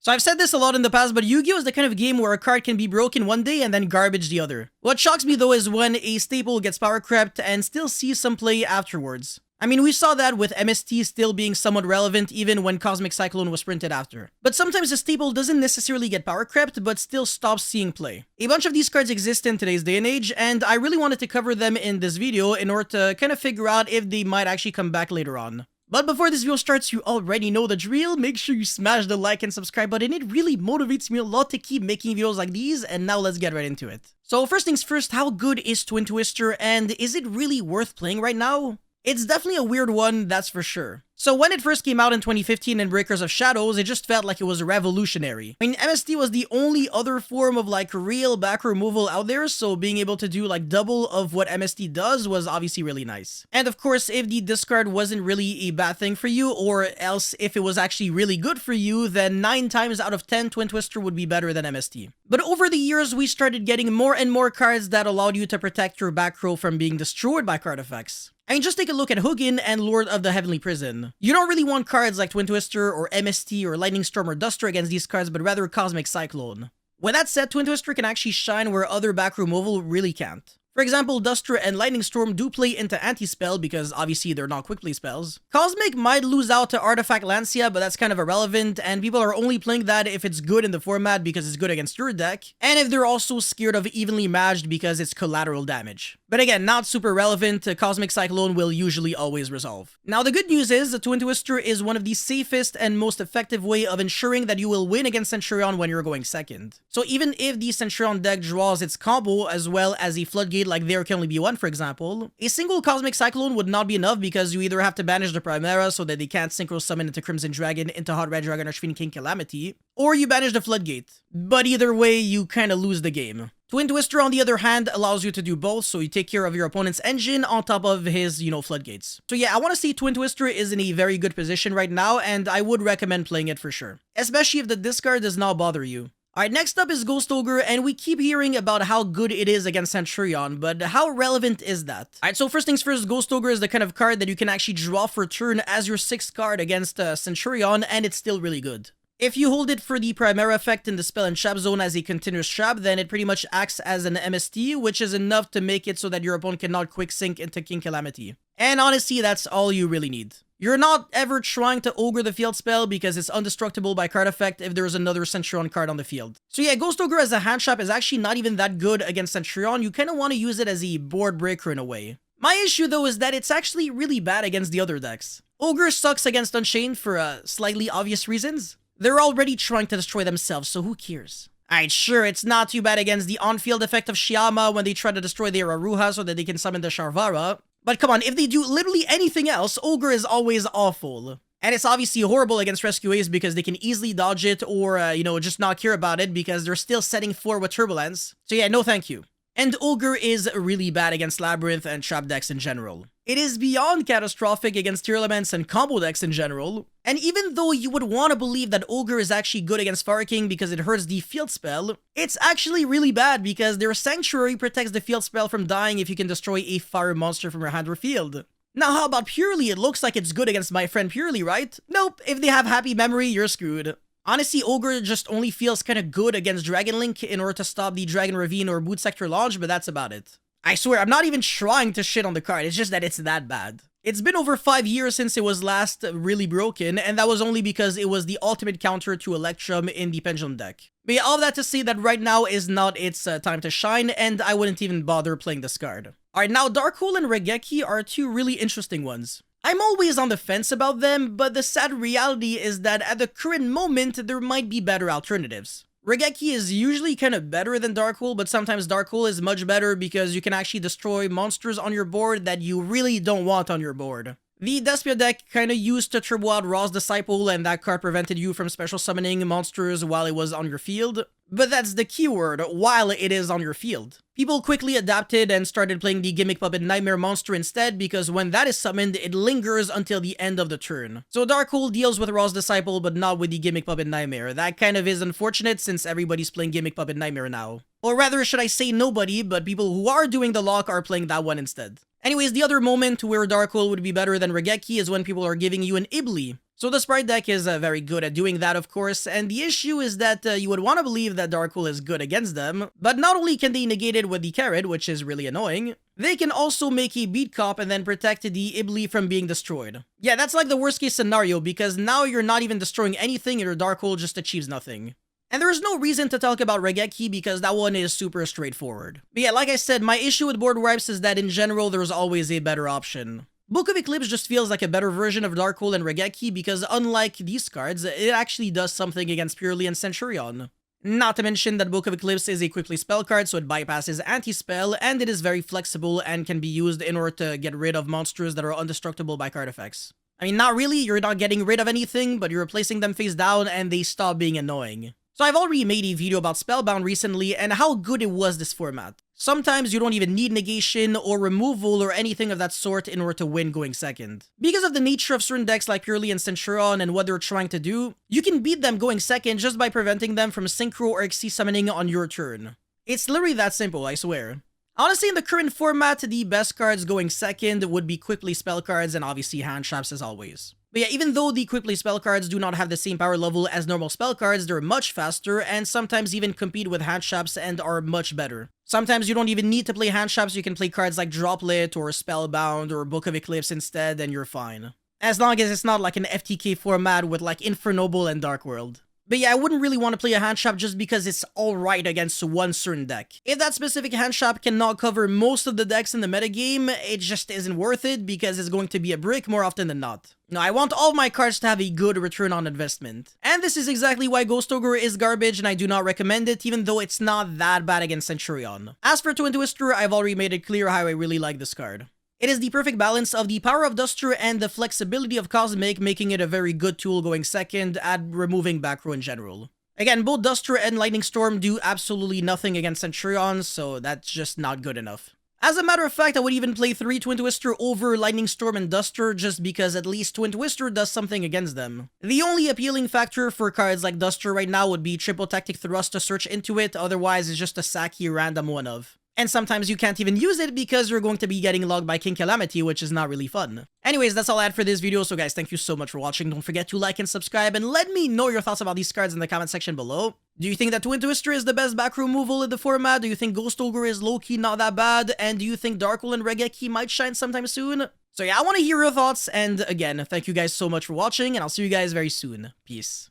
So I've said this a lot in the past, but Yu-Gi-Oh! Is the kind of game where a card can be broken one day and then garbage the other. What shocks me though is when a staple gets power crept and still sees some play afterwards. I mean, we saw that with MST still being somewhat relevant even when Cosmic Cyclone was printed after. But sometimes a staple doesn't necessarily get power crept, but still stops seeing play. A bunch of these cards exist in today's day and age, and I really wanted to cover them in this video in order to kind of figure out if they might actually come back later on. But before this video starts, you already know the drill. Make sure you smash the like and subscribe button. It really motivates me a lot to keep making videos like these, and now let's get right into it. So first things first, how good is Twin Twister, and is it really worth playing right now? It's definitely a weird one, that's for sure. So when it first came out in 2015 in Breakers of Shadows, it just felt like it was revolutionary. I mean, MST was the only other form of like real back removal out there, so being able to do like double of what MST does was obviously really nice. And of course, if the discard wasn't really a bad thing for you, or else if it was actually really good for you, then 9 times out of 10 Twin Twister would be better than MST. But over the years, we started getting more and more cards that allowed you to protect your back row from being destroyed by card effects. I mean, just take a look at Hugin and Lord of the Heavenly Prison. You don't really want cards like Twin Twister or MST or Lightning Storm or Duster against these cards, but rather Cosmic Cyclone. With that said, Twin Twister can actually shine where other back removal really can't. For example, Duster and Lightning Storm do play into anti-spell because obviously they're not quick play spells. Cosmic might lose out to Artifact Lancia, but that's kind of irrelevant, and people are only playing that if it's good in the format because it's good against your deck, and if they're also scared of evenly matched because it's collateral damage. But again, not super relevant, Cosmic Cyclone will usually always resolve. Now the good news is, the Twin Twister is one of the safest and most effective way of ensuring that you will win against Centurion when you're going second. So even if the Centurion deck draws its combo as well as a Floodgate like There Can Only Be One, for example, a single Cosmic Cyclone would not be enough because you either have to banish the Primera so that they can't Synchro Summon into Crimson Dragon, into Hot Red Dragon, or Sphinx King Calamity, or you banish the Floodgate. But either way, you kinda lose the game. Twin Twister, on the other hand, allows you to do both, so you take care of your opponent's engine on top of his, floodgates. So yeah, I want to say Twin Twister is in a very good position right now, and I would recommend playing it for sure. Especially if the discard does not bother you. Alright, next up is Ghost Ogre, and we keep hearing about how good it is against Centurion, but how relevant is that? Alright, so first things first, Ghost Ogre is the kind of card that you can actually draw for turn as your 6th card against Centurion, and it's still really good. If you hold it for the Primera effect in the spell and trap zone as a continuous trap, then it pretty much acts as an MST, which is enough to make it so that your opponent cannot quick sync into King Calamity. And honestly, that's all you really need. You're not ever trying to ogre the field spell because it's indestructible by card effect if there's another Centurion card on the field. So yeah, Ghost Ogre as a hand trap is actually not even that good against Centurion. You kind of want to use it as a board breaker in a way. My issue though is that it's actually really bad against the other decks. Ogre sucks against Unchained for slightly obvious reasons. They're already trying to destroy themselves, so who cares? Alright, sure, it's not too bad against the on-field effect of Shyama when they try to destroy their Aruha so that they can summon the Sharvara. But come on, if they do literally anything else, Ogre is always awful. And it's obviously horrible against Rescue Ace because they can easily dodge it or, just not care about it because they're still setting 4 with Turbulence. So yeah, no thank you. And Ogre is really bad against Labyrinth and Trap decks in general. It is beyond catastrophic against Tier Elements and combo decks in general. And even though you would want to believe that Ogre is actually good against Fire King because it hurts the field spell, it's actually really bad because their Sanctuary protects the field spell from dying if you can destroy a fire monster from your hand or field. Now how about Purely? It looks like it's good against my friend Purely, right? Nope, if they have Happy Memory, you're screwed. Honestly, Ogre just only feels kinda good against Dragon Link in order to stop the Dragon Ravine or Boot Sector launch, but that's about it. I swear, I'm not even trying to shit on the card, it's just that it's that bad. It's been over 5 years since it was last really broken, and that was only because it was the ultimate counter to Electrum in the Pendulum deck. But yeah, all that to say that right now is not its time to shine, and I wouldn't even bother playing this card. Alright, now Darkhole and Regeki are 2 really interesting ones. I'm always on the fence about them, but the sad reality is that at the current moment, there might be better alternatives. Regeki is usually kind of better than Darkhole, but sometimes Darkhole is much better because you can actually destroy monsters on your board that you really don't want on your board. The Despia deck kinda used to turbo out Raw's Disciple, and that card prevented you from special summoning monsters while it was on your field. But that's the keyword, while it is on your field. People quickly adapted and started playing the Gimmick Puppet Nightmare monster instead because when that is summoned, it lingers until the end of the turn. So Darkhole deals with Raw's Disciple but not with the Gimmick Puppet Nightmare. That kind of is unfortunate since everybody's playing Gimmick Puppet Nightmare now. Or rather, should I say nobody, but people who are doing the lock are playing that one instead. Anyways, the other moment where Darkhole would be better than Regeki is when people are giving you an Ibli. So the Sprite deck is very good at doing that, of course, and the issue is that you would want to believe that Darkhold is good against them, but not only can they negate it with the Carrot, which is really annoying, they can also make a beat cop and then protect the Ibli from being destroyed. Yeah, that's like the worst case scenario, because now you're not even destroying anything and your Darkhold just achieves nothing. And there is no reason to talk about Regeki because that one is super straightforward. But yeah, like I said, my issue with board wipes is that in general, there's always a better option. Book of Eclipse just feels like a better version of Darkhold and Regeki because unlike these cards, it actually does something against Purely and Centurion. Not to mention that Book of Eclipse is a quickly spell card, so it bypasses anti-spell, and it is very flexible and can be used in order to get rid of monsters that are indestructible by card effects. I mean, not really, you're not getting rid of anything, but you're replacing them face down and they stop being annoying. So I've already made a video about Spellbound recently and how good it was this format. Sometimes you don't even need negation or removal or anything of that sort in order to win going second. Because of the nature of certain decks like Purely and Centurion and what they're trying to do, you can beat them going second just by preventing them from Synchro or XC summoning on your turn. It's literally that simple, I swear. Honestly, in the current format, the best cards going second would be quickly spell cards and obviously hand traps as always. But yeah, even though the quickly spell cards do not have the same power level as normal spell cards, they're much faster and sometimes even compete with hand traps and are much better. Sometimes you don't even need to play hand traps, you can play cards like Droplet or Spellbound or Book of Eclipse instead and you're fine. As long as it's not like an FTK format with like Infernoble and Dark World. But yeah, I wouldn't really want to play a hand trap just because it's alright against one certain deck. If that specific hand trap cannot cover most of the decks in the metagame, it just isn't worth it because it's going to be a brick more often than not. No, I want all of my cards to have a good return on investment. And this is exactly why Ghost Ogre is garbage and I do not recommend it even though it's not that bad against Centurion. As for Twin Twister, I've already made it clear how I really like this card. It is the perfect balance of the power of Duster and the flexibility of Cosmic, making it a very good tool going second at removing back row in general. Again, both Duster and Lightning Storm do absolutely nothing against Centurion, so that's just not good enough. As a matter of fact, I would even play 3 Twin Twister over Lightning Storm and Duster just because at least Twin Twister does something against them. The only appealing factor for cards like Duster right now would be Triple Tactic Thrust to search into it, otherwise it's just a sacky random one of. And sometimes you can't even use it because you're going to be getting logged by King Calamity, which is not really fun. Anyways, that's all I had for this video, so guys, thank you so much for watching. Don't forget to like and subscribe, and let me know your thoughts about these cards in the comment section below. Do you think that Twin Twister is the best backroom removal in the format? Do you think Ghost Ogre is low-key not that bad? And do you think Darkhold and Regeki might shine sometime soon? So yeah, I want to hear your thoughts, and again, thank you guys so much for watching, and I'll see you guys very soon. Peace.